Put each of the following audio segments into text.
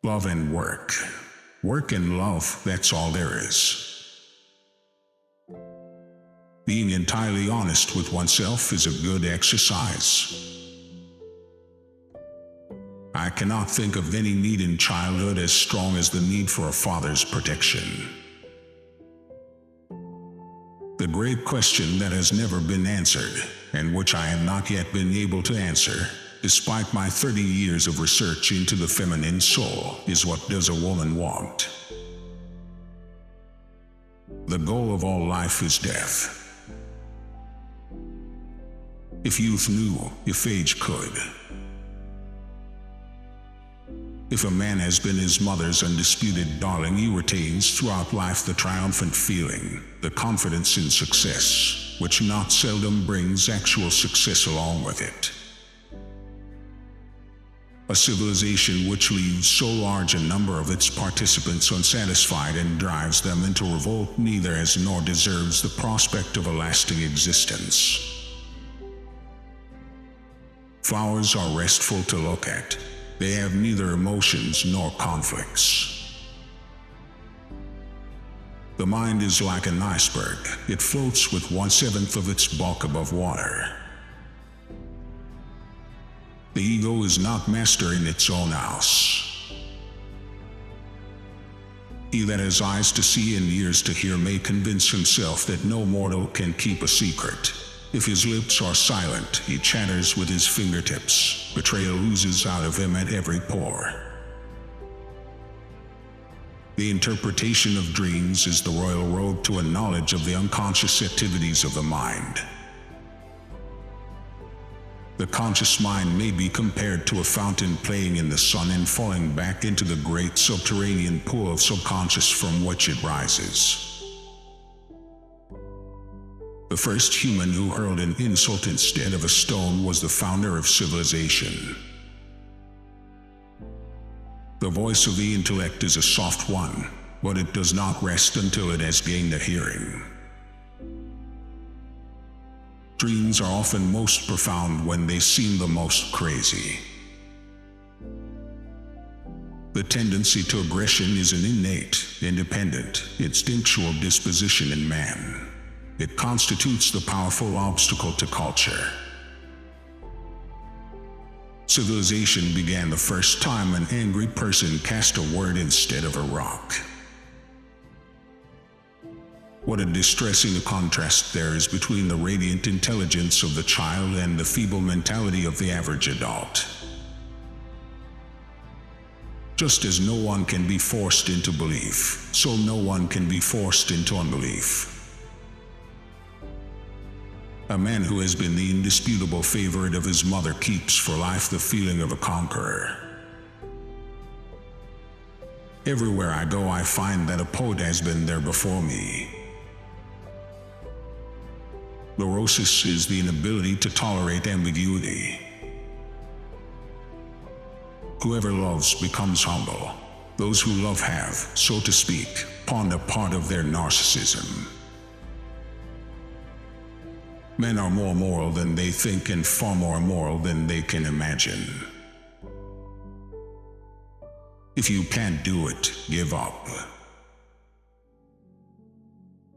Love and work. Work and love, that's all there is. Being entirely honest with oneself is a good exercise. I cannot think of any need in childhood as strong as the need for a father's protection. The great question that has never been answered, and which I have not yet been able to answer, despite my 30 years of research into the feminine soul, is what does a woman want? The goal of all life is death. If youth knew, if age could. If a man has been his mother's undisputed darling, he retains throughout life the triumphant feeling, the confidence in success, which not seldom brings actual success along with it. A civilization which leaves so large a number of its participants unsatisfied and drives them into revolt neither has nor deserves the prospect of a lasting existence. Flowers are restful to look at. They have neither emotions nor conflicts. The mind is like an iceberg. It floats with 1/7 of its bulk above water. The ego is not master in its own house. He that has eyes to see and ears to hear may convince himself that no mortal can keep a secret. If his lips are silent, he chatters with his fingertips. Betrayal oozes out of him at every pore. The interpretation of dreams is the royal road to a knowledge of the unconscious activities of the mind. The conscious mind may be compared to a fountain playing in the sun and falling back into the great subterranean pool of subconscious from which it rises. The first human who hurled an insult instead of a stone was the founder of civilization. The voice of the intellect is a soft one, but it does not rest until it has gained a hearing. Dreams are often most profound when they seem the most crazy. The tendency to aggression is an innate, independent, instinctual disposition in man. It constitutes the powerful obstacle to culture. Civilization began the first time an angry person cast a word instead of a rock. What a distressing contrast there is between the radiant intelligence of the child and the feeble mentality of the average adult. Just as no one can be forced into belief, so no one can be forced into unbelief. A man who has been the indisputable favorite of his mother keeps for life the feeling of a conqueror. Everywhere I go, I find that a poet has been there before me. Neurosis is the inability to tolerate ambiguity. Whoever loves becomes humble. Those who love have, so to speak, pawned a part of their narcissism. Men are more moral than they think and far more immoral than they can imagine. If you can't do it, give up.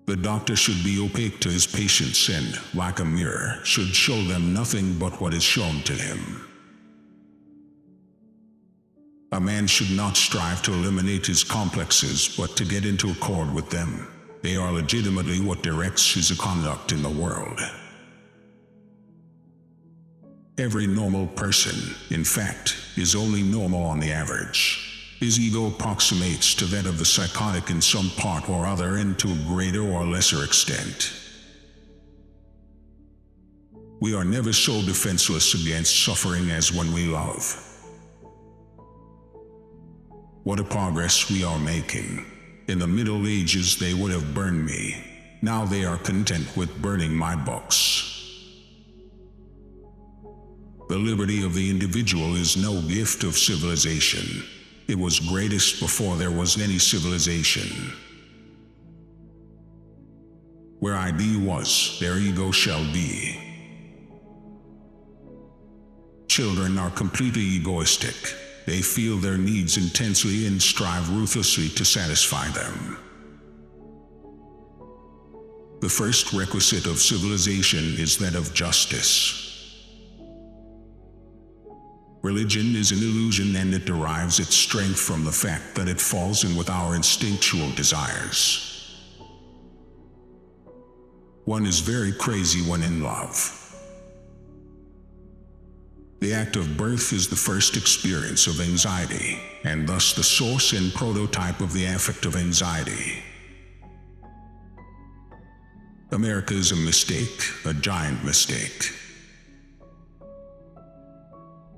The doctor should be opaque to his patients and, like a mirror, should show them nothing but what is shown to him. A man should not strive to eliminate his complexes, but to get into accord with them. They are legitimately what directs his conduct in the world. Every normal person, in fact, is only normal on the average. His ego approximates to that of the psychotic in some part or other and to a greater or lesser extent. We are never so defenseless against suffering as when we love. What a progress we are making. In the Middle Ages they would have burned me. Now they are content with burning my books. The liberty of the individual is no gift of civilization. It was greatest before there was any civilization. Where ID was, there ego shall be. Children are completely egoistic. they feel their needs intensely and strive ruthlessly to satisfy them. The first requisite of civilization is that of justice. Religion is an illusion, and it derives its strength from the fact that it falls in with our instinctual desires. One is very crazy when in love. The act of birth is the first experience of anxiety, and thus the source and prototype of the affect of anxiety. America is a mistake, a giant mistake.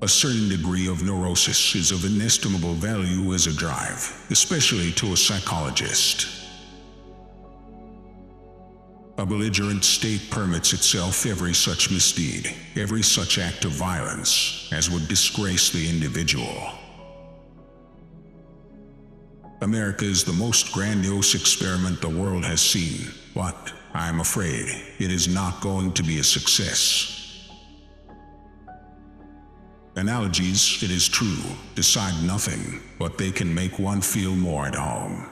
A certain degree of neurosis is of inestimable value as a drive, especially to a psychologist. A belligerent state permits itself every such misdeed, every such act of violence, as would disgrace the individual. America is the most grandiose experiment the world has seen, but I'm afraid it is not going to be a success. Analogies, it is true, decide nothing, but they can make one feel more at home.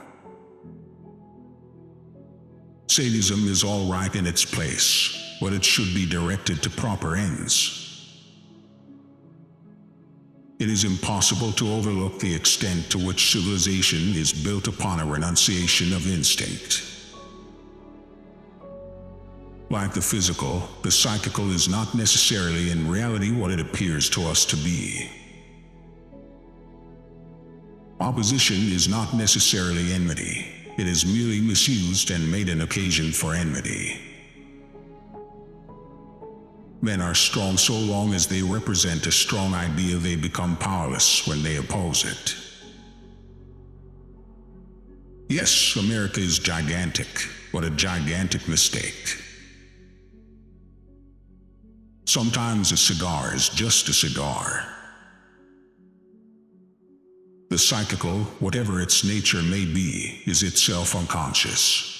Sadism is all right in its place, but it should be directed to proper ends. It is impossible to overlook the extent to which civilization is built upon a renunciation of instinct. Like the physical, the psychical is not necessarily in reality what it appears to us to be. Opposition is not necessarily enmity. It is merely misused and made an occasion for enmity. Men are strong so long as they represent a strong idea. They become powerless when they oppose it. Yes, America is gigantic, but a gigantic mistake. Sometimes a cigar is just a cigar. The psychical, whatever its nature may be, is itself unconscious.